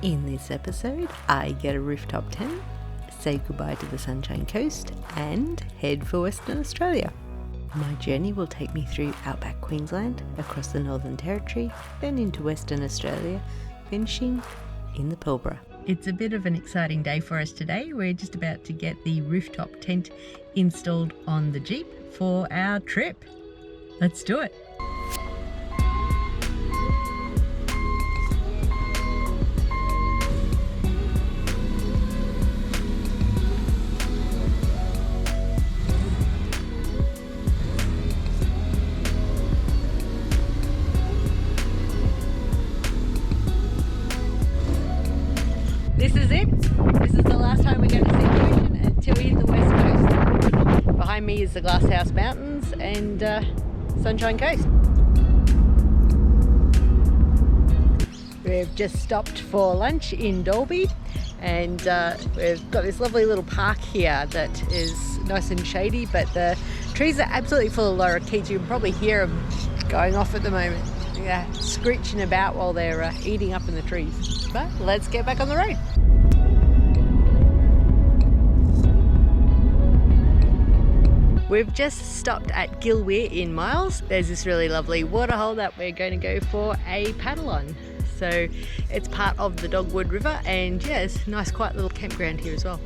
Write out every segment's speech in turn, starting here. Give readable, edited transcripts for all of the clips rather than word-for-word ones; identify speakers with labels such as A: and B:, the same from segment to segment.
A: In this episode, I get a rooftop tent, say goodbye to the Sunshine Coast, and head for Western Australia. My journey will take me through Outback Queensland, across the Northern Territory, then into Western Australia, finishing in the Pilbara. It's a bit of an exciting day for us today. We're just about to get the rooftop tent installed on the Jeep for our trip. Let's do it. This is it. This is the last time we're going to see the ocean until we hit the west coast. Behind me is the Glasshouse Mountains and Sunshine Coast. We've just stopped for lunch in Dalby and we've got this lovely little park here that is nice and shady, but the trees are absolutely full of lorikeets. You can probably hear them going off at the moment. Yeah, screeching about while they're eating up in the trees. But let's get back on the road. We've just stopped at Gilweer in Miles. There's this really lovely waterhole that we're going to go for a paddle on. So it's part of the Dogwood River, and yeah, it's a nice quiet little campground here as well.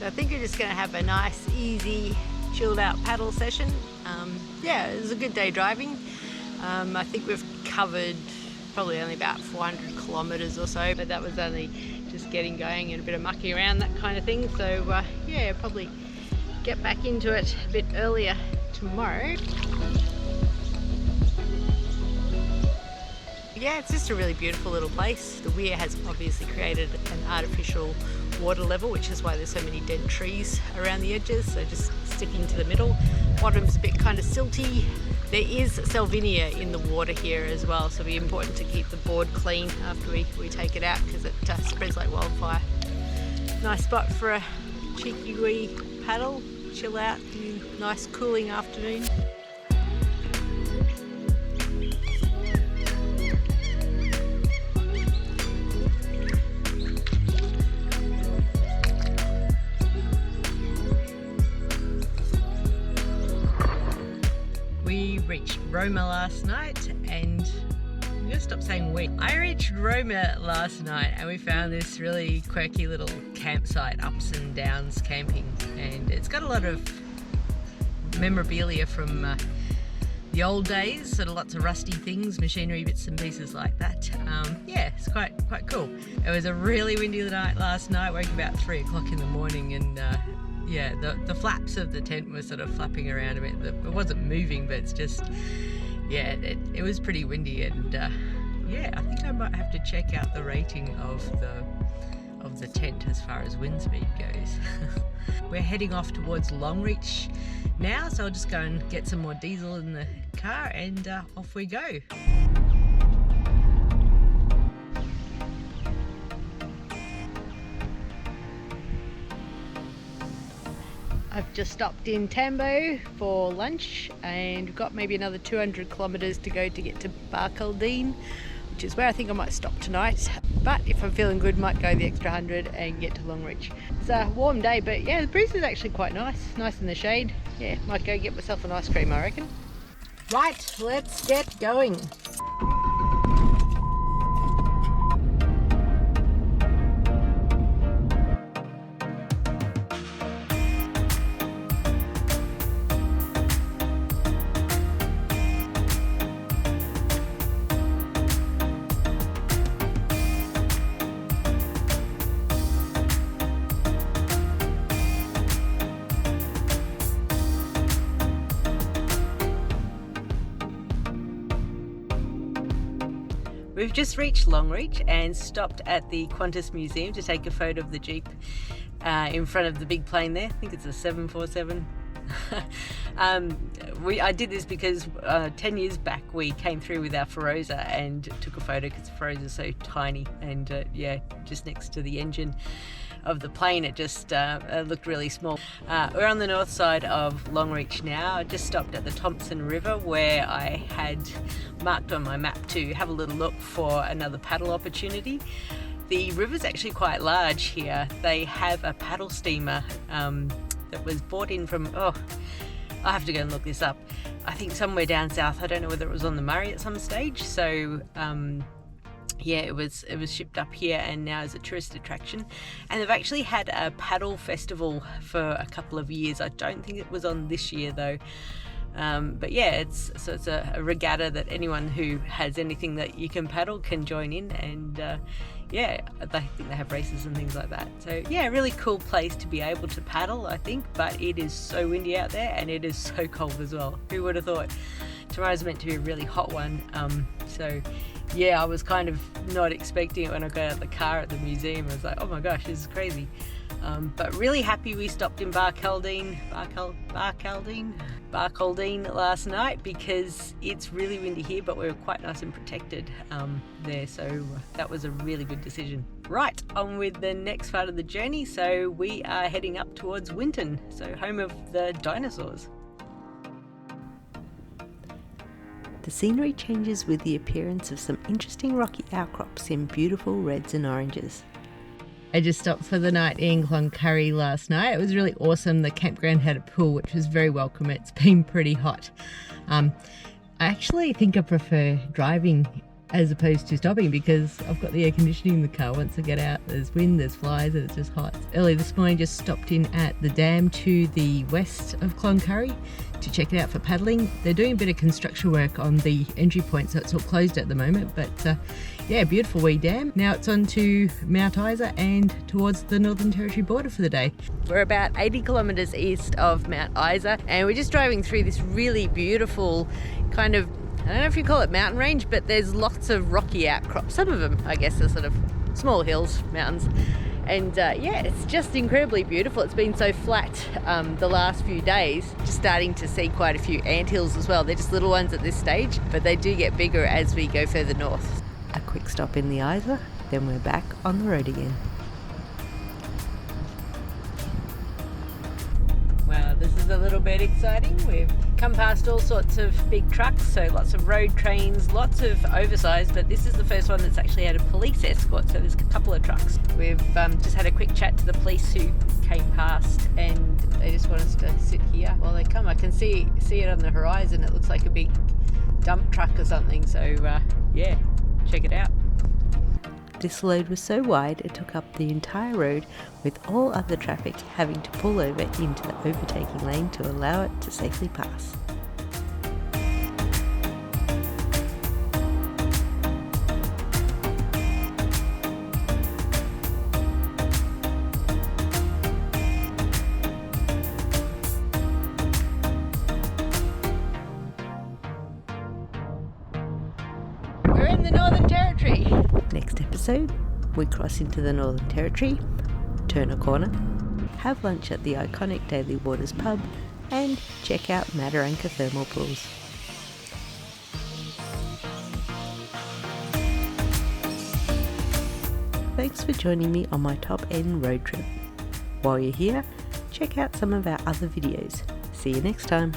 A: I think we're just going to have a nice, easy, chilled out paddle session. Yeah, it was a good day driving. I think we've covered probably only about 400 kilometres or so, but that was only just getting going and a bit of mucking around, that kind of thing. So yeah, probably get back into it a bit earlier tomorrow. Yeah, it's just a really beautiful little place. The weir has obviously created an artificial water level, which is why there's so many dead trees around the edges, so just sticking to the middle. Bottom's a bit kind of silty. There is salvinia in the water here as well, so it'll be important to keep the board clean after we take it out, because it spreads like wildfire. Nice spot for a cheeky wee paddle, chill out, nice cooling afternoon. We reached Roma last night, and I'm going to stop saying we. I reached Roma last night and we found this really quirky little campsite, ups and downs camping, and it's got a lot of memorabilia from the old days, sort of lots of rusty things, machinery bits and pieces like that. Yeah, it's quite cool. It was a really windy night last night, woke about 3 o'clock in the morning, and yeah, the flaps of the tent were sort of flapping around a bit. It wasn't moving, but it's just, yeah, it was pretty windy, and yeah, I think I might have to check out the rating of the tent as far as wind speed goes. We're heading off towards Longreach now, so I'll just go and get some more diesel in the car, and off we go. I've just stopped in Tambo for lunch, and we've got maybe another 200 kilometres to go to get to Barcaldine, which is where I think I might stop tonight. But if I'm feeling good, might go the extra 100 and get to Longreach. It's a warm day, but yeah, the breeze is actually quite nice in the shade. Yeah, might go get myself an ice cream, I reckon. Right, let's get going. We've just reached Longreach and stopped at the Qantas Museum to take a photo of the Jeep in front of the big plane there. I think it's a 747. I did this because 10 years back we came through with our Feroza and took a photo because the Feroza is so tiny, and yeah, just next to the engine of the plane it just looked really small. We're on the north side of Longreach now. I just stopped at the Thompson River where I had marked on my map to have a little look for another paddle opportunity. The river's actually quite large here. They have a paddle steamer that was brought in from, I have to go and look this up. I think somewhere down south. I don't know whether it was on the Murray at some stage. So yeah, it was shipped up here and now is a tourist attraction. And they've actually had a paddle festival for a couple of years. I don't think it was on this year though. But yeah, it's a regatta that anyone who has anything that you can paddle can join in, and yeah, I think they have races and things like that. So yeah, really cool place to be able to paddle, I think, but it is so windy out there and it is so cold as well. Who would have thought? Tomorrow's meant to be a really hot one. So yeah, I was kind of not expecting it when I got out of the car at the museum. I was like, oh my gosh, this is crazy. But really happy we stopped in Barcaldine last night because it's really windy here, but we were quite nice and protected there, so that was a really good decision. Right, on with the next part of the journey. So we are heading up towards Winton, so home of the dinosaurs.
B: The scenery changes with the appearance of some interesting rocky outcrops in beautiful reds and oranges.
A: I just stopped for the night in Cloncurry last night. It was really awesome. The campground had a pool, which was very welcome. It's been pretty hot. I actually think I prefer driving as opposed to stopping because I've got the air conditioning in the car. Once I get out, there's wind, there's flies, and it's just hot. Early this morning, just stopped in at the dam to the west of Cloncurry to check it out for paddling. They're doing a bit of construction work on the entry point, so it's all closed at the moment, but yeah, beautiful wee dam. Now it's on to Mount Isa and towards the Northern Territory border for the day. We're about 80 kilometres east of Mount Isa and we're just driving through this really beautiful kind of, I don't know if you call it mountain range, but there's lots of rocky outcrops. Some of them, I guess, are sort of small hills, mountains. And yeah, it's just incredibly beautiful. It's been so flat the last few days. Just starting to see quite a few anthills as well. They're just little ones at this stage, but they do get bigger as we go further north.
B: A quick stop in the Isa, then we're back on the road again.
A: Wow, this is a little bit exciting. We've come past all sorts of big trucks, so lots of road trains, lots of oversized, but this is the first one that's actually had a police escort, so there's a couple of trucks. We've just had a quick chat to the police who came past and they just want us to sit here while they come. I can see it on the horizon. It looks like a big dump truck or something, so yeah, check it out.
B: This load was so wide it took up the entire road, with all other traffic having to pull over into the overtaking lane to allow it to safely pass.
A: We're in the Northern Territory.
B: Next episode, we cross into the Northern Territory, turn a corner, have lunch at the iconic Daily Waters pub, and check out Mataranka thermal pools. Thanks for joining me on my top end road trip. While you're here, check out some of our other videos. See you next time.